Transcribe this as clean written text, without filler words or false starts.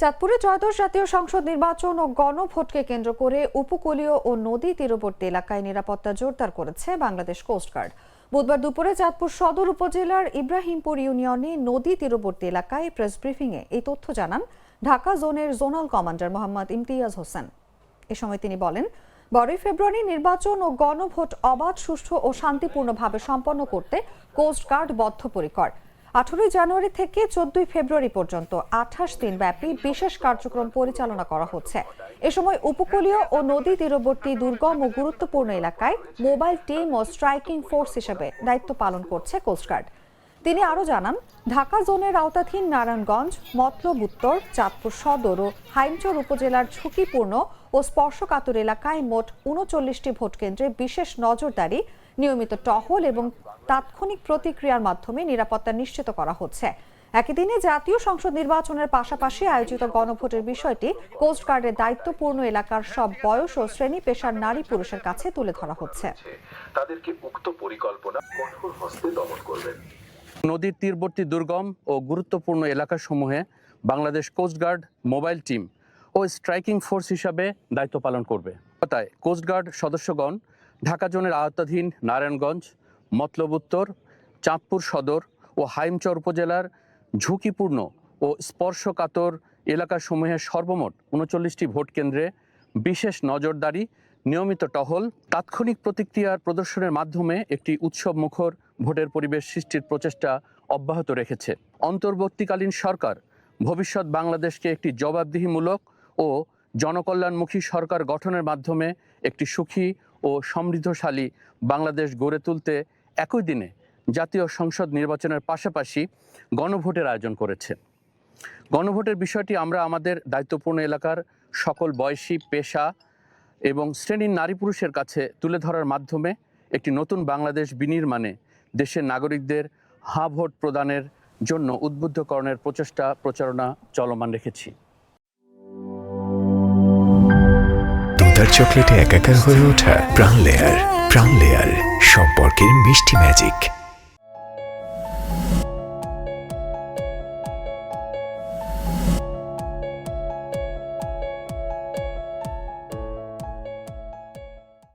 চাঁদপুরে ত্রয়োদশ জাতীয় সংসদ নির্বাচন ও গণভোটকে কেন্দ্র করে উপকূলীয় ও নদী তীরবর্তী এলাকায় নিরাপত্তা জোরদার করেছে বাংলাদেশ কোস্টগার্ড। বুধবার দুপুরে চাঁদপুর সদর উপজেলার ইব্রাহিমপুর ইউনিয়নে নদী তীরবর্তী এলাকায় প্রেস ব্রিফিংয়ে এই তথ্য জানান ঢাকা জোনের জোনাল কমান্ডার মোহাম্মদ ইমতিয়াজ হোসেন। এ সময় তিনি বলেন, 12 ফেব্রুয়ারি নির্বাচন ও গণভোট অবাধ, সুষ্ঠু ও শান্তিপূর্ণভাবে সম্পন্ন করতে কোস্টগার্ড বদ্ধপরিকর। 18 জানুয়ারি থেকে 14 ফেব্রুয়ারি পর্যন্ত 28 দিন ব্যাপী বিশেষ কার্যক্রম পরিচালনা করা হচ্ছে। এ সময় উপকূলীয় ও নদী তীরবর্তী দুর্গম ও গুরুত্বপূর্ণ এলাকায় মোবাইল টিম ও স্ট্রাইকিং ফোর্স হিসেবে দায়িত্ব পালন করছে কোস্টগার্ড। তিনি আরও জানান, ঢাকা জোনের আওতাধীন নারায়ণগঞ্জ, মতলব উত্তর, চাঁদপুর সদর ও হাইমচর উপজেলার ঝুঁকিপূর্ণ ও স্পর্শকাতর এলাকায় মোট 39টি ভোট কেন্দ্রে বিশেষ নজরদারি, নিয়মিত টহল এবং তাৎক্ষণিক প্রতিক্রিয়ার মাধ্যমে নিরাপত্তা নিশ্চিত করা হচ্ছে। একই দিনে জাতীয় সংসদ নির্বাচনের পাশাপাশি আয়োজিত গণভোটের বিষয়টি কোস্টগার্ডের দায়িত্বপূর্ণ এলাকার সব বয়স ও শ্রেণী পেশার নারী পুরুষের কাছে তুলে ধরা হচ্ছে। তাদেরকে উক্ত পরিকল্পনা কঠোর হস্তে দমন করবেন। নদীর তীরবর্তী দুর্গম ও গুরুত্বপূর্ণ এলাকাসমূহে বাংলাদেশ কোস্টগার্ড মোবাইল টিম ও স্ট্রাইকিং ফোর্স হিসাবে দায়িত্ব পালন করবে। তাই কোস্টগার্ড সদস্যগণ ঢাকা জোনের আওতাধীন নারায়ণগঞ্জ, মতলব উত্তর, চাঁদপুর সদর ও হাইমচর উপজেলার ঝুঁকিপূর্ণ ও স্পর্শকাতর এলাকাসমূহের সর্বমোট 39টি ভোট কেন্দ্রে বিশেষ নজরদারি, নিয়মিত টহল, তাৎক্ষণিক প্রতিক্রিয়ার প্রদর্শনের মাধ্যমে একটি উৎসব মুখর ভোটের পরিবেশ সৃষ্টির প্রচেষ্টা অব্যাহত রেখেছে। অন্তর্বর্তীকালীন সরকার ভবিষ্যৎ বাংলাদেশকে একটি জবাবদিহিমূলক ও জনকল্যাণমুখী সরকার গঠনের মাধ্যমে একটি সুখী ও সমৃদ্ধশালী বাংলাদেশ গড়ে তুলতে একই দিনে জাতীয় সংসদ নির্বাচনের পাশাপাশি গণভোটের আয়োজন করেছে। গণভোটের বিষয়টি আমরা আমাদের দায়িত্বপূর্ণ এলাকার সকল বয়সী, পেশা এবং শ্রেণীর নারী পুরুষের কাছে তুলে ধরার মাধ্যমে একটি নতুন বাংলাদেশ বিনির্মাণে দেশের নাগরিকদের হা ভোট প্রদানের জন্য উদ্বুদ্ধকরণের প্রচেষ্টা প্রচারণা চলমান রেখেছি। দুধার চকলেটে একাকার হয়ে ওঠা প্রাণ লেয়ার সম্পর্কের মিষ্টি ম্যাজিক।